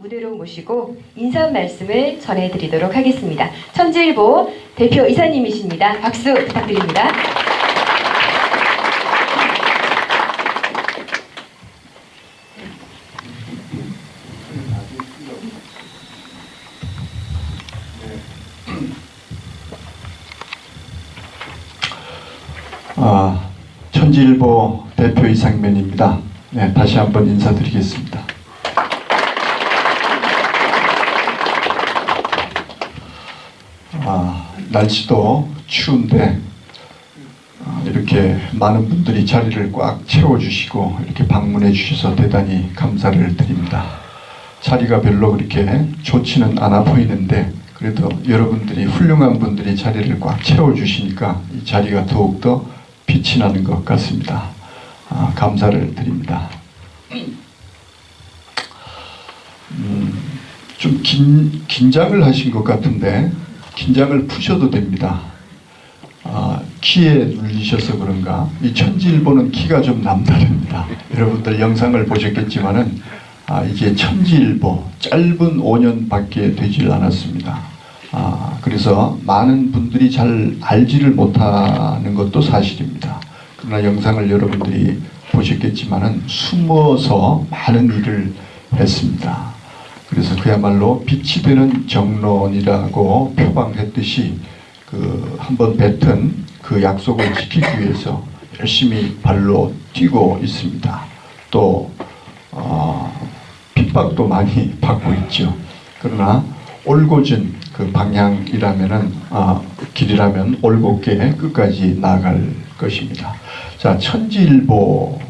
무대로 모시고 인사 말씀을 전해드리도록 하겠습니다. 천지일보 대표 이사님이십니다. 박수 부탁드립니다. 천지일보 대표 이상면입니다. 네, 다시 한번 인사드리겠습니다. 날씨도 추운데 이렇게 많은 분들이 자리를 꽉 채워주시고 이렇게 방문해 주셔서 대단히 감사를 드립니다. 자리가 별로 그렇게 좋지는 않아 보이는데 그래도 여러분들이 훌륭한 분들이 자리를 꽉 채워주시니까 이 자리가 더욱더 빛이 나는 것 같습니다. 감사를 드립니다. 좀 긴장을 하신 것 같은데 긴장을 푸셔도 됩니다. 키에 눌리셔서 그런가 이 천지일보는 키가 좀 남다릅니다. 여러분들 영상을 보셨겠지만은 이게 천지일보 짧은 5년밖에 되질 않았습니다. 그래서 많은 분들이 잘 알지를 못하는 것도 사실입니다. 그러나 영상을 여러분들이 보셨겠지만은 숨어서 많은 일을 했습니다. 그래서 그야말로 빛이 되는 정론이라고 표방했듯이 한번 뱉은 그 약속을 지키기 위해서 열심히 발로 뛰고 있습니다. 또 핍박도 많이 받고 있죠. 그러나 올곧은 그 방향이라면은 길이라면 올곧게 끝까지 나아갈 것입니다. 자, 천지일보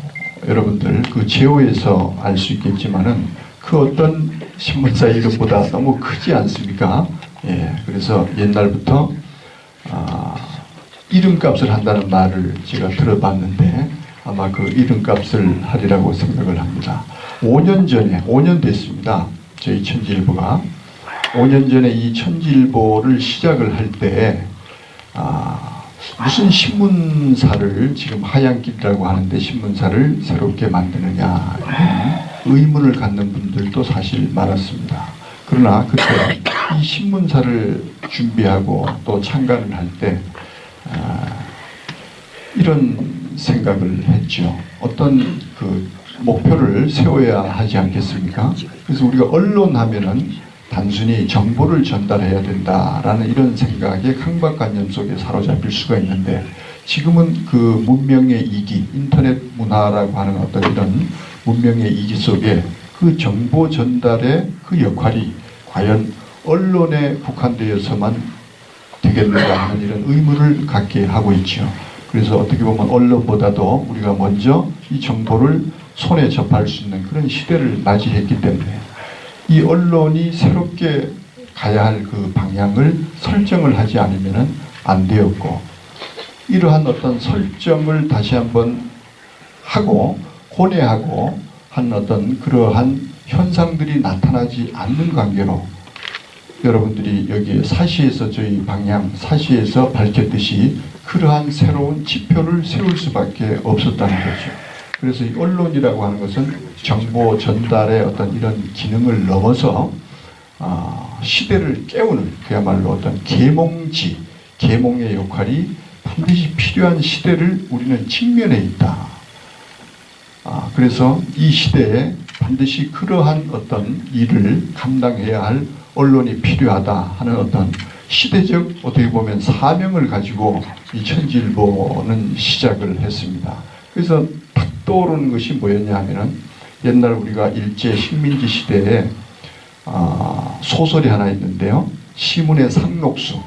여러분들 그 제호에서 알 수 있겠지만은 그 어떤 신문사 이름보다 너무 크지 않습니까? 예, 그래서 옛날부터 이름값을 한다는 말을 제가 들어봤는데 아마 그 이름값을 하리라고 생각을 합니다. 5년 됐습니다. 저희 천지일보가 5년 전에 이 천지일보를 시작을 할 때 무슨 신문사를 지금 하얀길이라고 하는데 신문사를 새롭게 만드느냐 의문을 갖는 분들도 사실 많았습니다. 그러나 그때 이 신문사를 준비하고 또 창간을 할 때 이런 생각을 했죠. 어떤 그 목표를 세워야 하지 않겠습니까? 그래서 우리가 언론 하면은 단순히 정보를 전달해야 된다라는 이런 생각의 강박관념 속에 사로잡힐 수가 있는데 지금은 그 문명의 이기, 인터넷 문화라고 하는 어떤 이런 문명의 이기 속에 그 정보 전달의 그 역할이 과연 언론에 국한되어서만 되겠는가 하는 이런 의문을 갖게 하고 있죠. 그래서 어떻게 보면 언론보다도 우리가 먼저 이 정보를 손에 접할 수 있는 그런 시대를 맞이했기 때문에 이 언론이 새롭게 가야 할 그 방향을 설정을 하지 않으면 안 되었고 이러한 어떤 설정을 다시 한번 하고 고뇌하고 한 어떤 그러한 현상들이 나타나지 않는 관계로 여러분들이 여기 사시에서 저희 방향 사시에서 밝혔듯이 그러한 새로운 지표를 세울 수밖에 없었다는 거죠. 그래서 이 언론이라고 하는 것은 정보 전달의 어떤 이런 기능을 넘어서 시대를 깨우는 그야말로 어떤 계몽지, 계몽의 역할이 반드시 필요한 시대를 우리는 직면해 있다. 그래서 이 시대에 반드시 그러한 어떤 일을 감당해야 할 언론이 필요하다 하는 어떤 시대적 어떻게 보면 사명을 가지고 이 천지일보는 시작을 했습니다. 그래서 탁 떠오르는 것이 뭐였냐 하면은 옛날 우리가 일제 식민지 시대에 소설이 하나 있는데요. 시문의 상록수가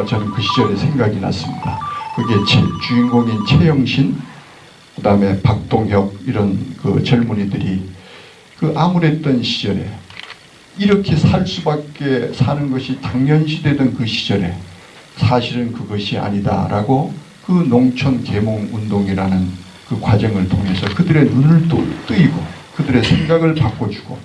저는 그 시절에 생각이 났습니다. 그게 주인공인 최영신 그 다음에 박동혁 이런 그 젊은이들이 그 암울했던 시절에 이렇게 살 수밖에 사는 것이 당연시되던 그 시절에 사실은 그것이 아니다라고 그 농촌 계몽 운동이라는 그 과정을 통해서 그들의 눈을 또 뜨이고 그들의 생각을 바꿔주고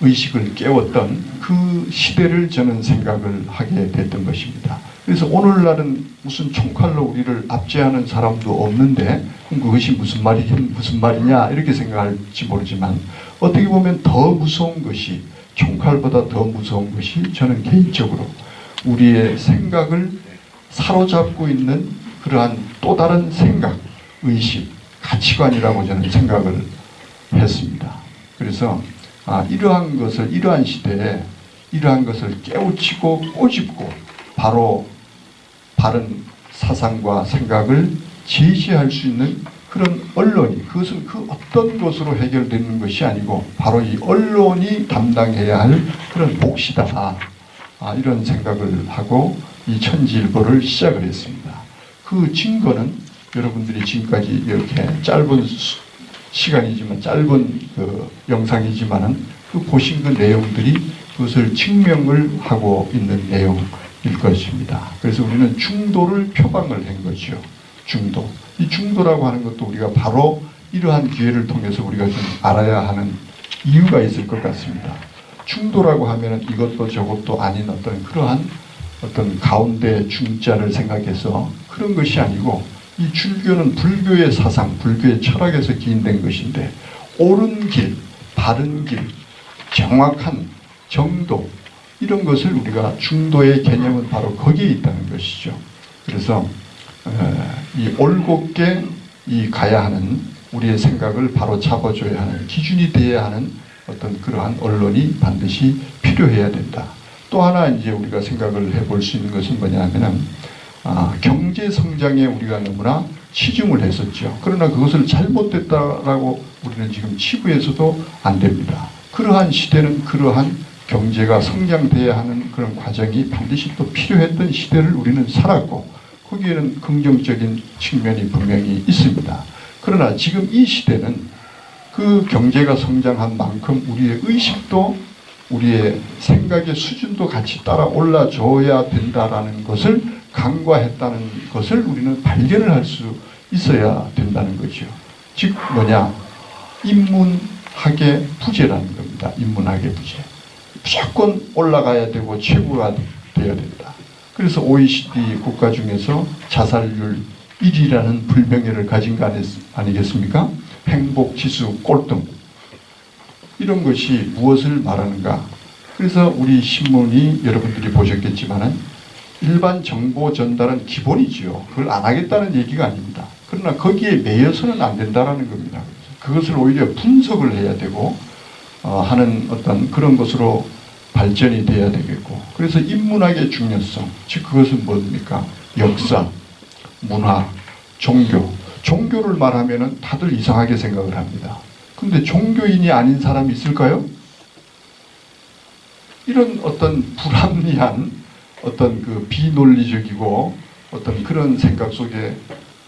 의식을 깨웠던 그 시대를 저는 생각을 하게 됐던 것입니다. 그래서 오늘날은 무슨 총칼로 우리를 압제하는 사람도 없는데 그것이 무슨 말이냐 이렇게 생각할지 모르지만 어떻게 보면 더 무서운 것이, 총칼보다 더 무서운 것이 저는 개인적으로 우리의 생각을 사로잡고 있는 그러한 또 다른 생각, 의식, 가치관이라고 저는 생각을 했습니다. 그래서 이러한 것을, 이러한 시대에 이러한 것을 깨우치고 꼬집고 바로 바른 사상과 생각을 제시할 수 있는 그런 언론이, 그것은 그 어떤 것으로 해결되는 것이 아니고 바로 이 언론이 담당해야 할 그런 몫이다. 이런 생각을 하고 이 천지일보를 시작을 했습니다. 그 증거는 여러분들이 지금까지 이렇게 짧은 시간이지만, 짧은 그 영상이지만은 그 보신 그 내용들이 그것을 증명을 하고 있는 내용일 것입니다. 그래서 우리는 중도를 표방을 한 거죠. 중도. 이 중도라고 하는 것도 우리가 바로 이러한 기회를 통해서 우리가 좀 알아야 하는 이유가 있을 것 같습니다. 중도라고 하면 이것도 저것도 아닌 어떤 그러한 어떤 가운데 중자를 생각해서 그런 것이 아니고, 이 출교는 불교의 사상, 불교의 철학에서 기인된 것인데, 옳은 길, 바른 길, 정확한 정도, 이런 것을 우리가 중도의 개념은 바로 거기에 있다는 것이죠. 그래서 이 올곧게 이 가야 하는 우리의 생각을 바로 잡아줘야 하는 기준이 되어야 하는 어떤 그러한 언론이 반드시 필요해야 된다. 또 하나 이제 우리가 생각을 해볼 수 있는 것은 뭐냐면은 경제 성장에 우리가 너무나 치중을 했었죠. 그러나 그것을 잘못됐다라고 우리는 지금 치부해서도 안 됩니다. 그러한 시대는 그러한 경제가 성장돼야 하는 그런 과정이 반드시 또 필요했던 시대를 우리는 살았고, 거기에는 긍정적인 측면이 분명히 있습니다. 그러나 지금 이 시대는 그 경제가 성장한 만큼 우리의 의식도, 우리의 생각의 수준도 같이 따라 올라줘야 된다라는 것을 간과했다는 것을 우리는 발견을 할 수 있어야 된다는 거죠. 즉 뭐냐, 인문학의 부재라는 겁니다. 인문학의 부재. 무조건 올라가야 되고 최고가 되어야 된다. 그래서 OECD 국가 중에서 자살률 1위라는 불명예를 가진 거 아니겠습니까? 행복지수 꼴등. 이런 것이 무엇을 말하는가? 그래서 우리 신문이 여러분들이 보셨겠지만은 일반 정보 전달은 기본이지요. 그걸 안 하겠다는 얘기가 아닙니다. 그러나 거기에 매여서는 안 된다라는 겁니다. 그것을 오히려 분석을 해야 되고 하는 어떤 그런 것으로 발전이 돼야 되겠고, 그래서 인문학의 중요성, 즉 그것은 뭡니까? 역사, 문화, 종교. 종교를 말하면은 다들 이상하게 생각을 합니다. 근데 종교인이 아닌 사람이 있을까요? 이런 어떤 불합리한 어떤 그 비논리적이고 어떤 그런 생각 속에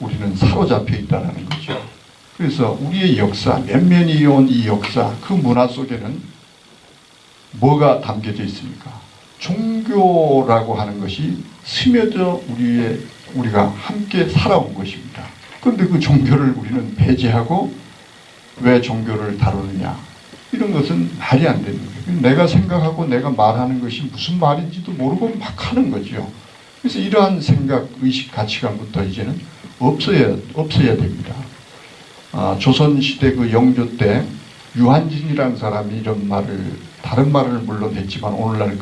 우리는 사로잡혀 있다는 거죠. 그래서 우리의 역사, 몇몇이 이어온 이 역사, 그 문화 속에는 뭐가 담겨져 있습니까? 종교라고 하는 것이 스며져 우리가 함께 살아온 것입니다. 그런데 그 종교를 우리는 배제하고 왜 종교를 다루느냐? 이런 것은 말이 안 되는 거예요. 내가 생각하고 내가 말하는 것이 무슨 말인지도 모르고 막 하는 거죠. 그래서 이러한 생각, 의식, 가치관부터 이제는 없어야 됩니다. 조선시대 그 영조 때 유한진이라는 사람이 이런 말을, 다른 말을 물론 했지만 오늘날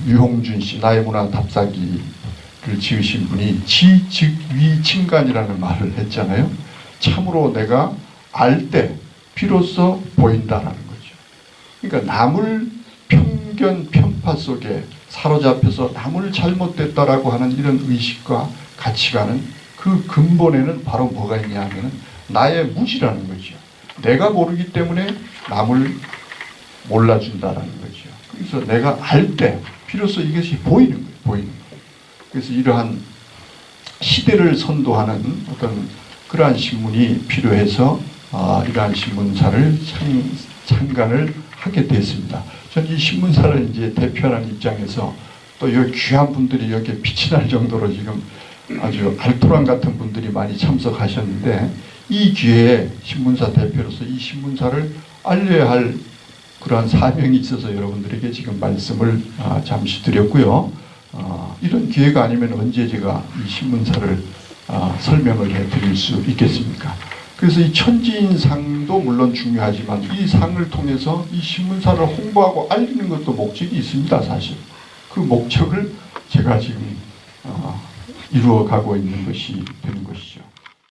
유홍준 씨, 나의 문화 답사기를 지으신 분이 지즉위층간이라는 말을 했잖아요. 참으로 내가 알 때 비로소 보인다라는 거죠. 그러니까 남을 편견, 편파 속에 사로잡혀서 남을 잘못됐다라고 하는 이런 의식과 가치관은 그 근본에는 바로 뭐가 있냐 하면 나의 무지라는 거죠. 내가 모르기 때문에 남을 몰라준다라는 거죠. 그래서 내가 알 때 비로소 이것이 보이는 거예요. 보이는 거예요. 그래서 이러한 시대를 선도하는 어떤 그러한 신문이 필요해서 이러한 신문사를 창간을 하게 됐습니다. 저는 이 신문사를 이제 대표하는 입장에서 또 여기 귀한 분들이 여기 빛이 날 정도로 지금 아주 알토란 같은 분들이 많이 참석하셨는데, 이 기회에 신문사 대표로서 이 신문사를 알려야 할 그러한 사명이 있어서 여러분들에게 지금 말씀을 잠시 드렸고요. 이런 기회가 아니면 언제 제가 이 신문사를 설명을 해드릴 수 있겠습니까? 그래서 이 천지인상도 물론 중요하지만 이 상을 통해서 이 신문사를 홍보하고 알리는 것도 목적이 있습니다. 사실 그 목적을 제가 지금 이루어가고 있는 것이 되는 것이죠.